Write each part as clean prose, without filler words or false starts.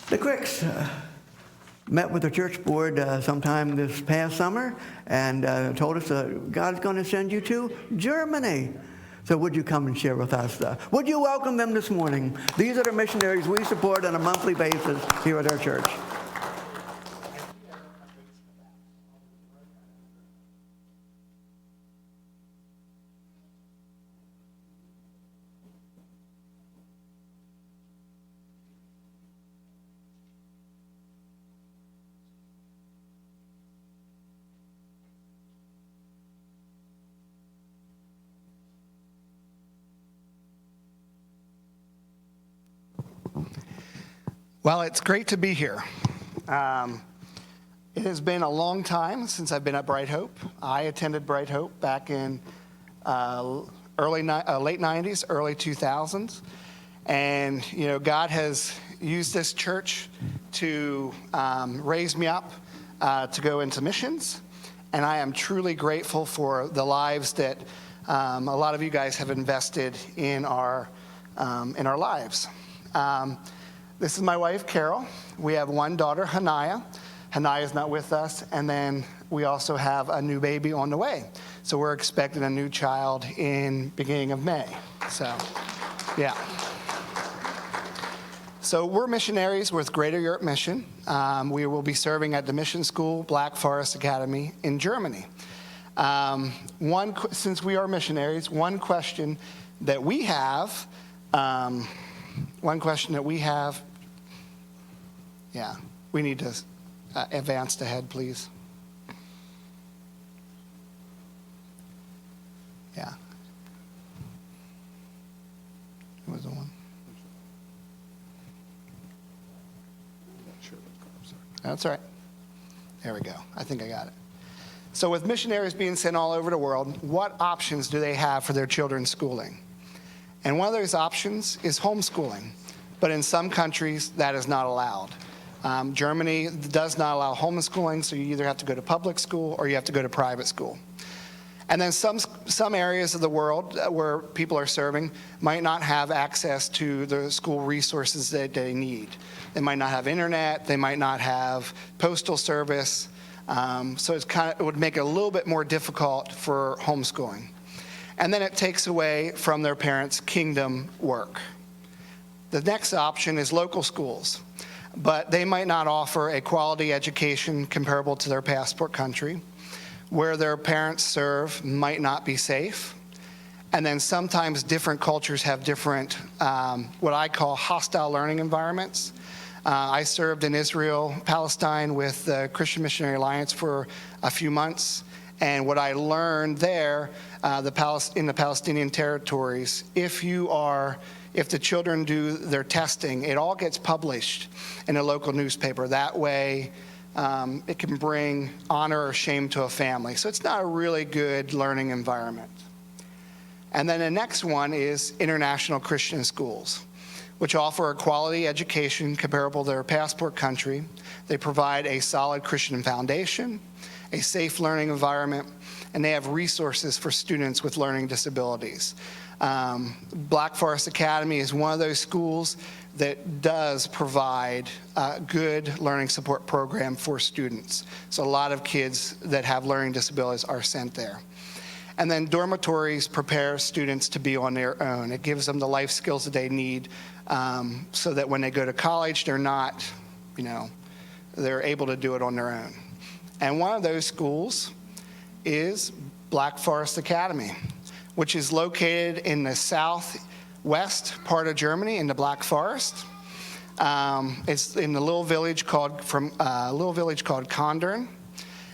The Cricks met with the church board sometime this past summer and told us God's going to send you to Germany. So would you come and share with us? Would you welcome them this morning? These are the missionaries we support on a monthly basis here at our church. Well, it's great to be here. It has been a long time since I've been at Bright Hope. I attended Bright Hope back in late 90s, early 2000s. And, God has used this church to raise me up to go into missions. And I am truly grateful for the lives that a lot of you guys have invested in our lives. This is my wife, Carol. We have one daughter, Hanaya. Hanaya is not with us. And then we also have a new baby on the way. So we're expecting a new child in beginning of May. So, yeah. So we're missionaries with Greater Europe Mission. We will be serving at the mission school, Black Forest Academy in Germany. Since we are missionaries, one question that we have, yeah, we need to advance ahead, please. Yeah. Who was the one? That's all right. There we go. I think I got it. So with missionaries being sent all over the world, what options do they have for their children's schooling? And one of those options is homeschooling. But in some countries, that is not allowed. Germany does not allow homeschooling, so you either have to go to public school or you have to go to private school. And then some areas of the world where people are serving might not have access to the school resources that they need. They might not have internet, they might not have postal service, so it would make it a little bit more difficult for homeschooling. And then it takes away from their parents' kingdom work. The next option is local schools, but they might not offer a quality education comparable to their passport country. Where their parents serve might not be safe. And then sometimes different cultures have different, what I call hostile learning environments. I served in Israel, Palestine with the Christian Missionary Alliance for a few months. And what I learned there, in the Palestinian territories, if the children do their testing, it all gets published in a local newspaper. That way, it can bring honor or shame to a family. So it's not a really good learning environment. And then the next one is international Christian schools, which offer a quality education comparable to their passport country. They provide a solid Christian foundation, a safe learning environment, and they have resources for students with learning disabilities. Black Forest Academy is one of those schools that does provide a good learning support program for students. So a lot of kids that have learning disabilities are sent there. And then dormitories prepare students to be on their own. It gives them the life skills that they need so that when they go to college, they're not, they're able to do it on their own. And one of those schools is Black Forest Academy, which is located in the southwest part of Germany in the Black Forest. It's in a little village called Kondern.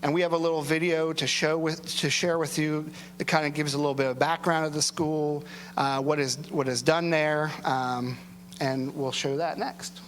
And we have a little video to share with you that kind of gives a little bit of background of the school, what is done there, and we'll show that next.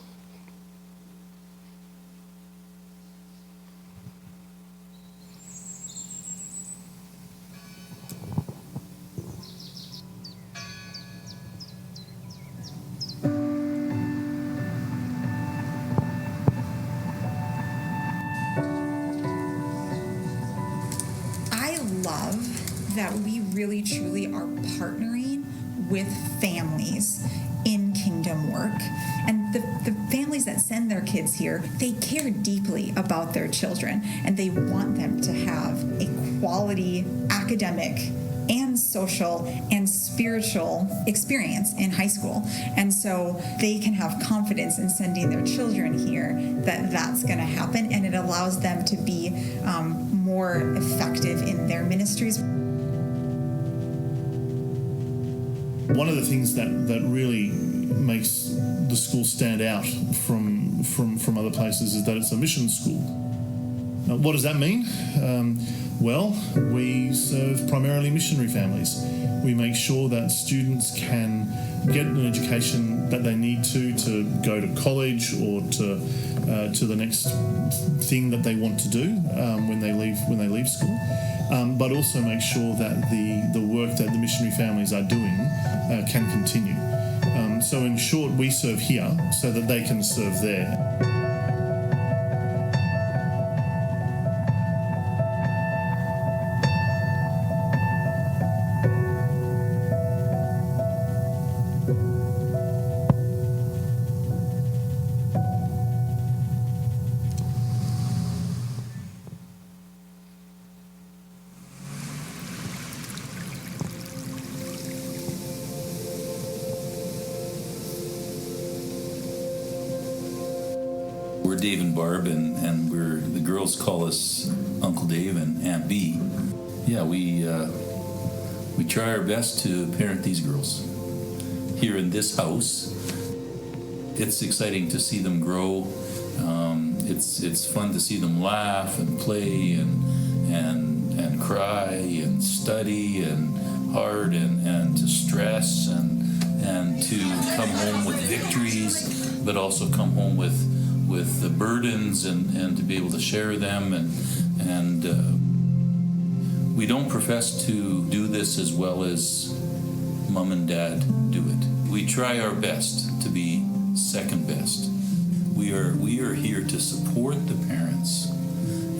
That we really truly are partnering with families in kingdom work. And the families that send their kids here, they care deeply about their children, and they want them to have a quality academic and social and spiritual experience in high school. And so they can have confidence in sending their children here that that's going to happen, and it allows them to be more effective in their ministries. One of the things that really makes the school stand out from other places is that it's a mission school. Now, what does that mean? Well, we serve primarily missionary families. We make sure that students can get an education that they need to go to college or to the next thing that they want to do when they leave school. But also make sure that the work that the missionary families are doing can continue. So in short, we serve here so that they can serve there. We're Dave and Barb, and the girls call us Uncle Dave and Aunt B. Yeah, we try our best to parent these girls here in this house. It's exciting to see them grow. It's fun to see them laugh and play and cry and study and hard and to stress and to come home with victories, but also come home with the burdens and to be able to share them and we don't profess to do this as well as Mom and Dad do it. We try our best to be second best. We are here to support the parents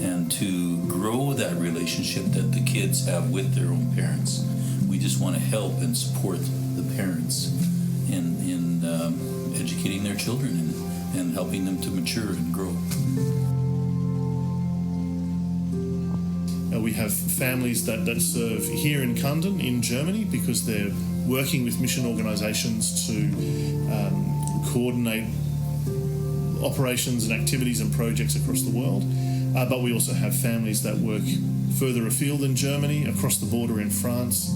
and to grow that relationship that the kids have with their own parents. We just want to help and support the parents in educating their children and helping them to mature and grow. We have families that serve here in Kundun in Germany because they're working with mission organisations to coordinate operations and activities and projects across the world. But we also have families that work further afield in Germany, across the border in France.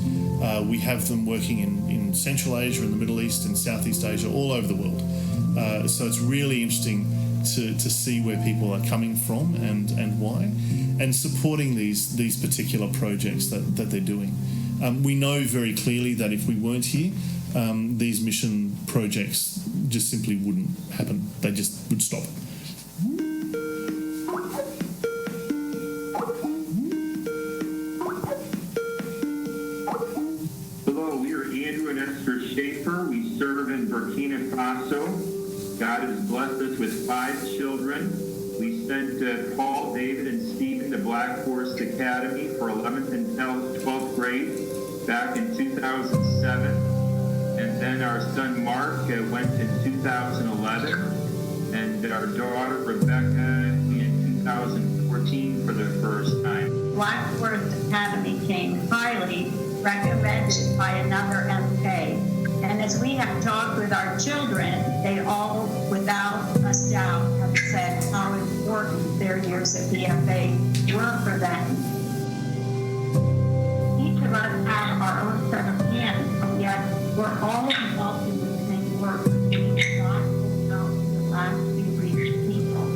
We have them working in Central Asia, in the Middle East, in Southeast Asia, all over the world. So it's really interesting to see where people are coming from and why, and supporting these particular projects that they're doing. We know very clearly that if we weren't here, these mission projects just simply wouldn't happen. They just would stop. Hello, we are Andrew and Esther Schaefer. We serve in Burkina Faso. God has blessed us with 5 children. We sent Paul, David, and Stephen to Black Forest Academy for 11th and 12th grade back in 2007. And then our son Mark went in 2011. And our daughter Rebecca in 2014 for the first time. Black Forest Academy came highly recommended by another MK. And as we have talked with our children, they all, without a doubt, have said how important their years at BFA were for them. Each of us have our own set of hands, and yet we're all involved in the same work. God has helped the last few reach people.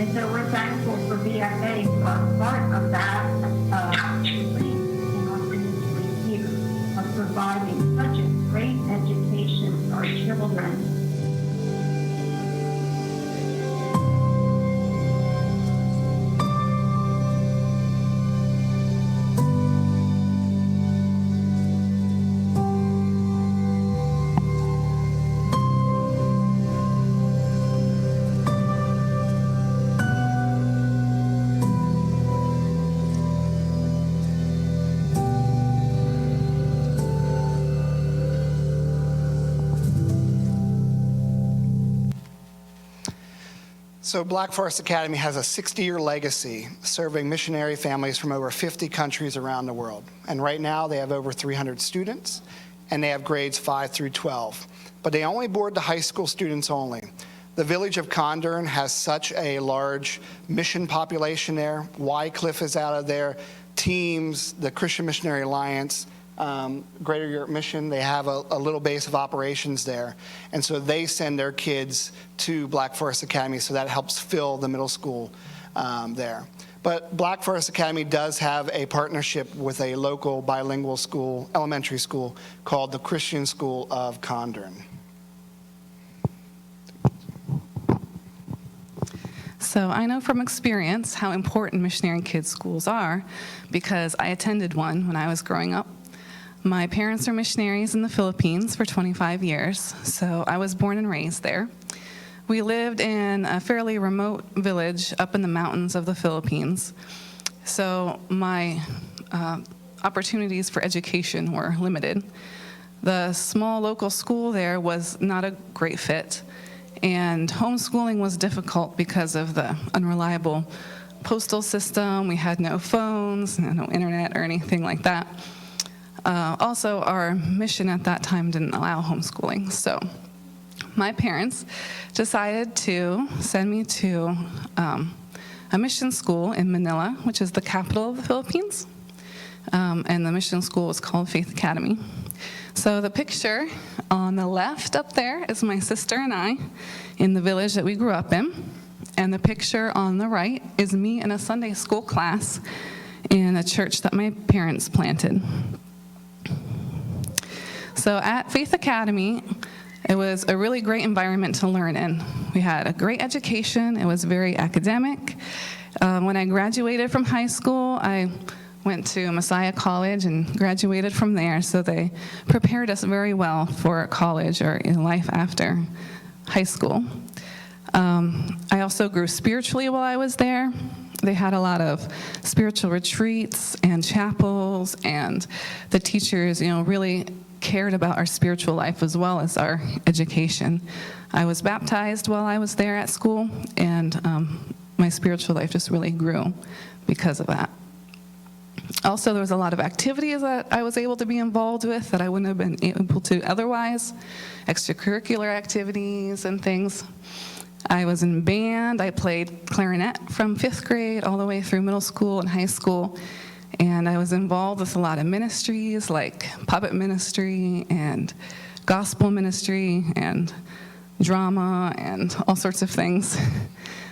And so we're thankful for BFA for a part of that of providing such a great education for our children. So Black Forest Academy has a 60-year legacy serving missionary families from over 50 countries around the world. And right now they have over 300 students, and they have grades 5 through 12. But they only board the high school students only. The village of Condern has such a large mission population there. Wycliffe is out of there. Teams, the Christian Missionary Alliance, Greater Europe Mission, they have a little base of operations there. And so they send their kids to Black Forest Academy, so that helps fill the middle school there. But Black Forest Academy does have a partnership with a local bilingual school, elementary school, called the Christian School of Condern. So I know from experience how important missionary kids schools are because I attended one when I was growing up. My parents are missionaries in the Philippines for 25 years, so I was born and raised there. We lived in a fairly remote village up in the mountains of the Philippines, so my opportunities for education were limited. The small local school there was not a great fit, and homeschooling was difficult because of the unreliable postal system. We had no phones, no internet or anything like that. Also, our mission at that time didn't allow homeschooling, so my parents decided to send me to a mission school in Manila, which is the capital of the Philippines, and the mission school was called Faith Academy. So the picture on the left up there is my sister and I in the village that we grew up in, and the picture on the right is me in a Sunday school class in a church that my parents planted. So at Faith Academy, it was a really great environment to learn in. We had a great education. It was very academic. When I graduated from high school, I went to Messiah College and graduated from there, so they prepared us very well for college or in life after high school. I also grew spiritually while I was there. They had a lot of spiritual retreats and chapels, and the teachers, really cared about our spiritual life as well as our education. I was baptized while I was there at school, and my spiritual life just really grew because of that. Also, there was a lot of activities that I was able to be involved with that I wouldn't have been able to otherwise, extracurricular activities and things. I was in band. I played clarinet from 5th grade all the way through middle school and high school. And I was involved with a lot of ministries like puppet ministry and gospel ministry and drama and all sorts of things.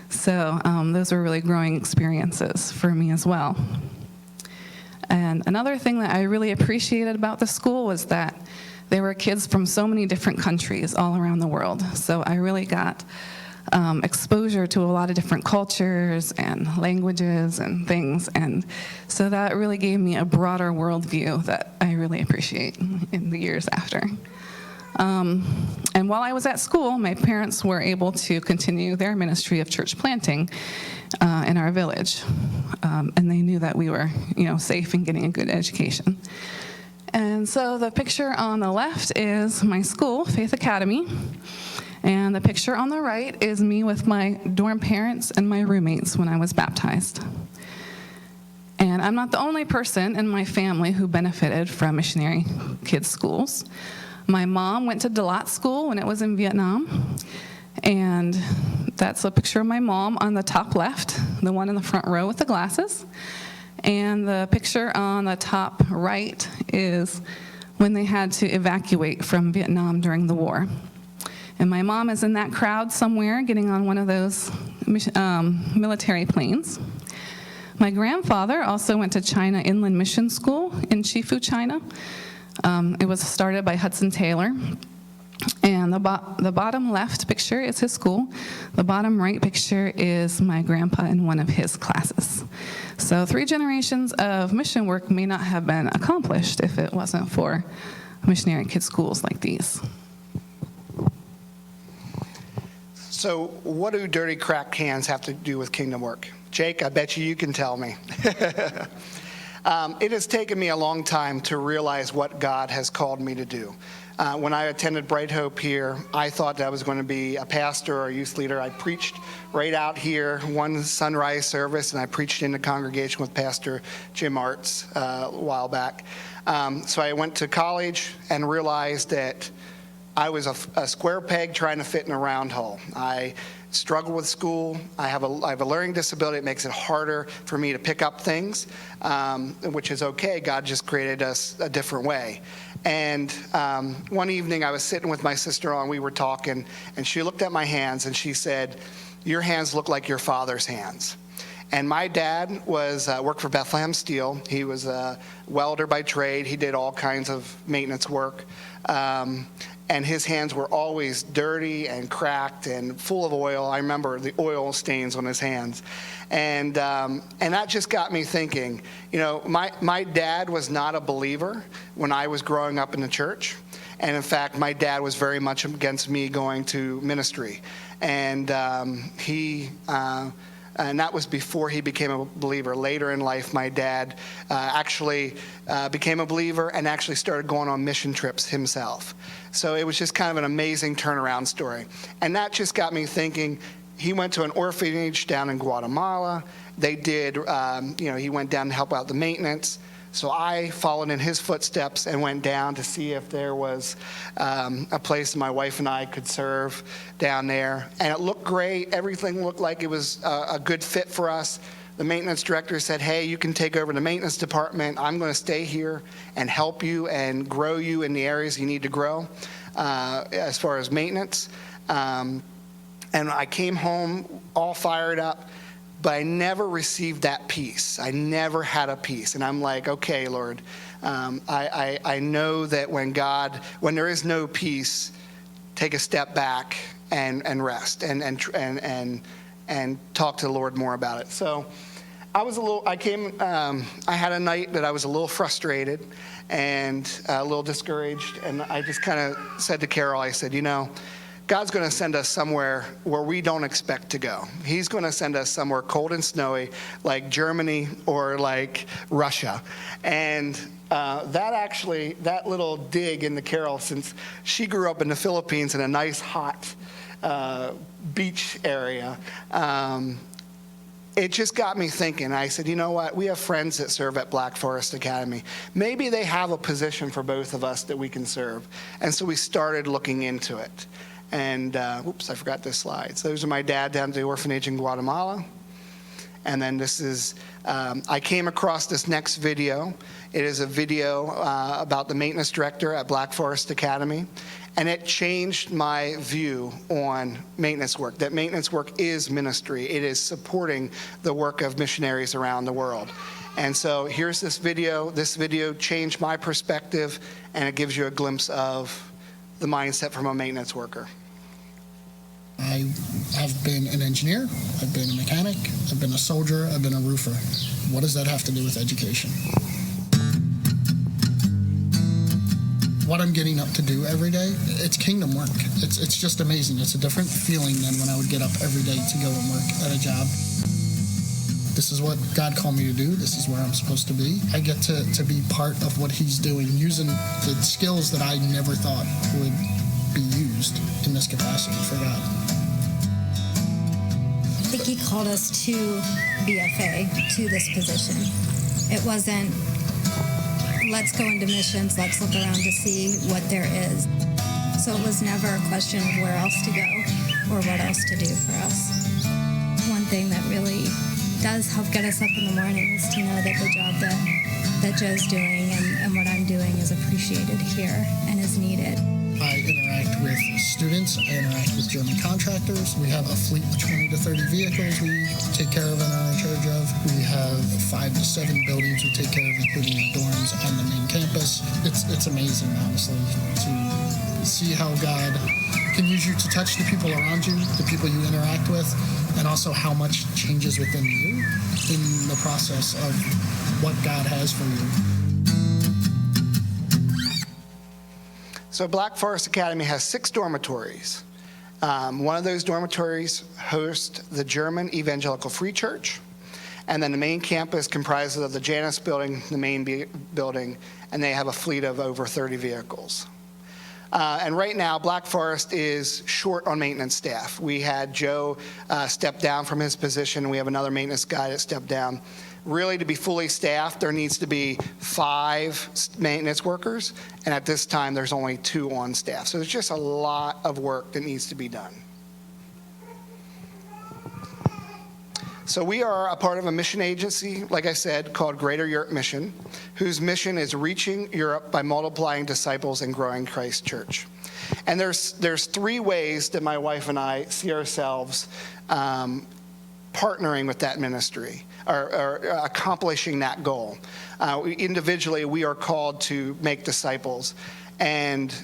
So those were really growing experiences for me as well. And another thing that I really appreciated about the school was that there were kids from so many different countries all around the world. So I really got exposure to a lot of different cultures and languages and things, and so that really gave me a broader worldview that I really appreciate in the years after. And while I was at school, my parents were able to continue their ministry of church planting in our village, and they knew that we were, safe and getting a good education. And so the picture on the left is my school, Faith Academy. And the picture on the right is me with my dorm parents and my roommates when I was baptized. And I'm not the only person in my family who benefited from missionary kids' schools. My mom went to Deodate school when it was in Vietnam. And that's a picture of my mom on the top left, the one in the front row with the glasses. And the picture on the top right is when they had to evacuate from Vietnam during the war. And my mom is in that crowd somewhere getting on one of those military planes. My grandfather also went to China Inland Mission School in Shifu, China. It was started by Hudson Taylor. And the bottom left picture is his school. The bottom right picture is my grandpa in one of his classes. So 3 generations of mission work may not have been accomplished if it wasn't for missionary kids schools like these. So what do dirty crack cans have to do with kingdom work? Jake, I bet you can tell me. It has taken me a long time to realize what God has called me to do. When I attended Bright Hope here, I thought that I was going to be a pastor or a youth leader. I preached right out here one sunrise service, and I preached in the congregation with Pastor Jim Arts a while back. So I went to college and realized that I was a square peg trying to fit in a round hole. I struggle with school. I have a learning disability. It makes it harder for me to pick up things, which is okay. God just created us a different way. And one evening I was sitting with my sister-in-law and we were talking, and she looked at my hands and she said, "Your hands look like your father's hands." And my dad worked for Bethlehem Steel. He was a welder by trade. He did all kinds of maintenance work. And his hands were always dirty and cracked and full of oil. I remember the oil stains on his hands. And that just got me thinking, my dad was not a believer when I was growing up in the church. And in fact, my dad was very much against me going to ministry. And and that was before he became a believer. Later in life, my dad actually became a believer and actually started going on mission trips himself. So it was just kind of an amazing turnaround story. And that just got me thinking. He went to an orphanage down in Guatemala. They did, he went down to help out the maintenance. So I followed in his footsteps and went down to see if there was a place my wife and I could serve down there. And it looked great. Everything looked like it was a good fit for us. The maintenance director said, "Hey, you can take over the maintenance department. I'm going to stay here and help you and grow you in the areas you need to grow as far as maintenance." And I came home all fired up. But I never received that peace. I never had a peace. And I'm like, okay, Lord, I know that when there is no peace, take a step back and rest and talk to the Lord more about it. So I had a night that I was a little frustrated and a little discouraged. And I just kind of said to Carol, I said, God's going to send us somewhere where we don't expect to go. He's going to send us somewhere cold and snowy, like Germany or like Russia. And that little dig into Carol, since she grew up in the Philippines in a nice hot beach area, it just got me thinking. I said, you know what? We have friends that serve at Black Forest Academy. Maybe they have a position for both of us that we can serve. And so we started looking into it. And, I forgot this slide. So those are my dad down at the orphanage in Guatemala. And then this is, I came across this next video. It is a video about the maintenance director at Black Forest Academy. And it changed my view on maintenance work, that maintenance work is ministry. It is supporting the work of missionaries around the world. And so here's this video. This video changed my perspective, and it gives you a glimpse of the mindset from a maintenance worker. I have been an engineer, I've been a mechanic, I've been a soldier, I've been a roofer. What does that have to do with education? What I'm getting up to do every day, it's kingdom work. It's just amazing. It's a different feeling than when I would get up every day to go and work at a job. This is what God called me to do. This is where I'm supposed to be. I get to be part of what he's doing, using the skills that I never thought would be used in this capacity for God. I think he called us to BFA, to this position. It wasn't, let's go into missions, let's look around to see what there is. So it was never a question of where else to go or what else to do for us. One thing that really does help get us up in the morning is to know that the job that Joe's doing and what I'm doing is appreciated here and is needed. I interact with students, I interact with German contractors. We have a fleet of 20 to 30 vehicles we take care of and are in charge of. We have 5 to 7 buildings we take care of, including the dorms and the main campus. It's amazing, honestly, to see how God can use you to touch the people around you, the people you interact with, and also how much changes within you in the process of what God has for you. So Black Forest Academy has 6 dormitories. One of those dormitories hosts the German Evangelical Free Church, And then the main campus comprises of the Janus building, the main building, and they have a fleet of over 30 vehicles. And right now, Black Forest is short on maintenance staff. We had Joe step down from his position, and we have another maintenance guy that stepped down. Really, to be fully staffed, there needs to be 5 maintenance workers, and at this time, there's only 2 on staff. So there's just a lot of work that needs to be done. So we are a part of a mission agency, like I said, called Greater Europe Mission, whose mission is reaching Europe by multiplying disciples and growing Christ Church. And there's 3 ways that my wife and I see ourselves partnering with that ministry or accomplishing that goal. Individually, we are called to make disciples. And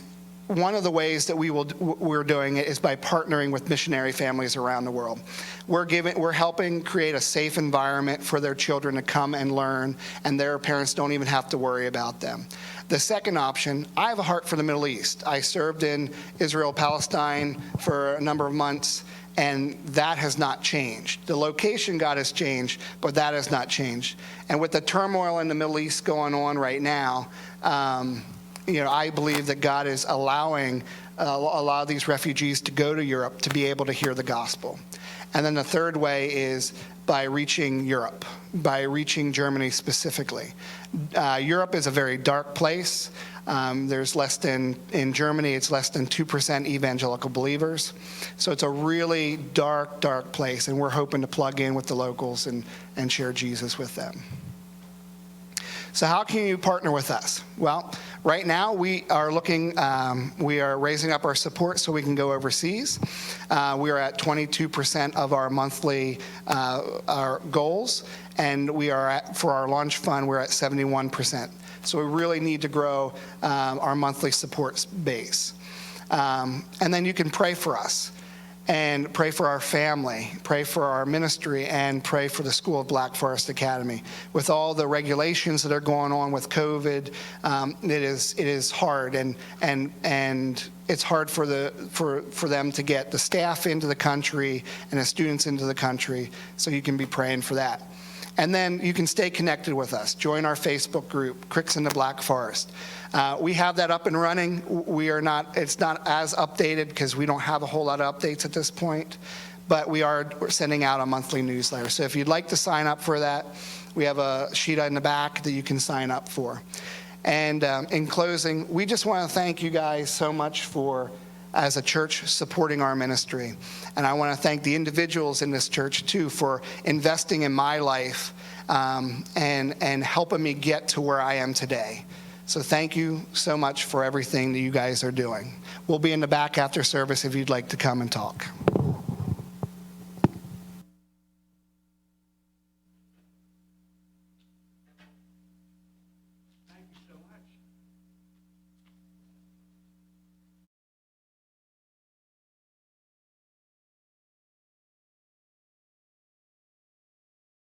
one of the ways that we're doing it is by partnering with missionary families around the world. We're helping create a safe environment for their children to come and learn, and their parents don't even have to worry about them. The second option, I have a heart for the Middle East. I served in Israel, Palestine for a number of months, and that has not changed. The location, God, has changed, but that has not changed. And with the turmoil in the Middle East going on right now, I believe that God is allowing a lot of these refugees to go to Europe to be able to hear the gospel. And then the third way is by reaching Europe, by reaching Germany specifically. Europe is a very dark place. In Germany, it's less than 2% evangelical believers. So it's a really dark, dark place, and we're hoping to plug in with the locals and share Jesus with them. So how can you partner with us? Well, right now we are raising up our support so we can go overseas. We are at 22% of our monthly our goals, and for our launch fund, we're at 71%. So we really need to grow our monthly support base. And then you can pray for us, and pray for our family, pray for our ministry, and pray for the School of Black Forest Academy. With all the regulations that are going on with COVID, it is hard, and it's hard for them to get the staff into the country and the students into the country. So you can be praying for that. And then you can stay connected with us. Join our Facebook group, Cricks in the Black Forest. We have that up and running. It's not as updated because we don't have a whole lot of updates at this point, but we're sending out a monthly newsletter. So if you'd like to sign up for that, we have a sheet in the back that you can sign up for. And in closing, we just want to thank you guys so much as a church, supporting our ministry. And I want to thank the individuals in this church too for investing in my life and helping me get to where I am today. So thank you so much for everything that you guys are doing. We'll be in the back after service if you'd like to come and talk.